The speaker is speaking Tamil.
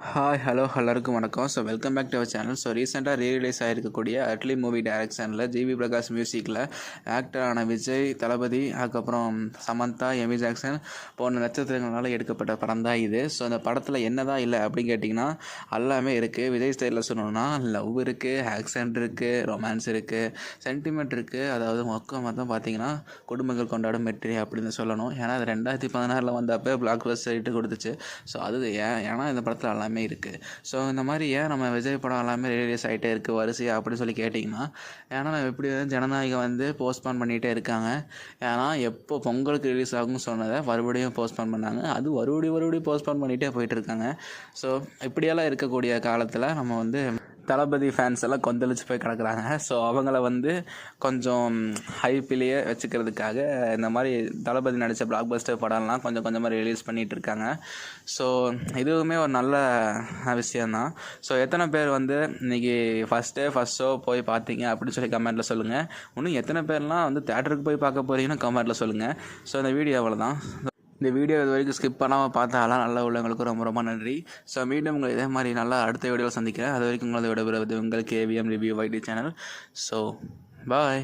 ஹாய் ஹலோ எல்லாருக்கும் வணக்கம். So welcome back to our channel. So ரீசெண்டாக ரீரிலீஸ் ஆகிருக்கக்கூடிய அட்லி மூவி டைரக்ஷனில் ஜிவி பிரகாஷ் மியூசிக்கில் ஆக்டரான விஜய், தளபதி, அதுக்கப்புறம் சமந்தா, எமி ஜாக்சன் போன்ற நட்சத்திரங்களால் எடுக்கப்பட்ட படம் தான் இது. ஸோ அந்த படத்தில் என்ன தான் இல்லை அப்படின்னு கேட்டிங்கன்னா எல்லாமே இருக்குது. விஜய் ஸ்டைலில் சொல்லணும்னா லவ் இருக்குது, ஆக்சன் இருக்குது, ரொமான்ஸ் இருக்குது, சென்டிமெண்ட் இருக்குது. அதாவது மொத்தம் பார்த்தீங்கன்னா குடும்பங்கள் கொண்டாடும் வெற்றி அப்படின்னு சொல்லணும். ஏன்னா அது 2016 வந்தப்போ பிளாக் பஸ்டர் இட்டு கொடுத்துச்சு. ஸோ அது ஏன்னா இந்த படத்தில் எல்லாமே இருக்குது. ஸோ இந்த மாதிரி ஏன் நம்ம விஜய் படம் எல்லாமே ரிலீஸ் ஆகிட்டே இருக்குது வரிசையாக அப்படின்னு சொல்லி கேட்டிங்கன்னா, ஏன்னா நம்ம எப்படி ஜனநாயகம் போஸ்ட்பான் பண்ணிகிட்டே இருக்காங்க. ஏன்னா எப்போ பொங்கலுக்கு ரிலீஸ் ஆகும்னு சொன்னதை மறுபடியும் போஸ்ட்பான் பண்ணாங்க. அது மறுபடியும் போஸ்ட்பான் பண்ணிகிட்டே போயிட்டுருக்காங்க. ஸோ இப்படியெல்லாம் இருக்கக்கூடிய காலத்தில் நம்ம தளபதி ஃபேன்ஸ் எல்லாம் கொந்தளிச்சு போய் கிடக்குறாங்க. ஸோ அவங்கள கொஞ்சம் ஹைப்பிலேயே வச்சுக்கிறதுக்காக இந்த மாதிரி தளபதி நடித்த பிளாக் பஸ்டர் படம்லாம் கொஞ்சமாக ரிலீஸ் பண்ணிகிட்டு இருக்காங்க. ஸோ இதுவுமே ஒரு நல்ல விஷயந்தான். ஸோ எத்தனை பேர் இன்றைக்கி ஃபஸ்ட் ஷோ போய் பார்த்தீங்க அப்படின்னு சொல்லி கமெண்ட்டில் சொல்லுங்கள். இன்னும் எத்தனை பேர்லாம் தேட்டருக்கு போய் பார்க்க போகிறீங்கன்னு கமெண்ட்டில் சொல்லுங்கள். ஸோ இந்த வீடியோ அவ்வளோதான். இந்த வீடியோ இது வரைக்கும் ஸ்கிப் பண்ணாமல் பார்த்தாலாம் நல்ல உள்ளவங்களுக்கு ரொம்ப நன்றி. ஸோ மீண்டும் உங்களை இதே மாதிரி நல்லா அடுத்த வீடியோவில் சந்திக்கிறேன். அது வரைக்கும் உங்களது விடைபெறுவது உங்கள் KVM review YT channel. So bye.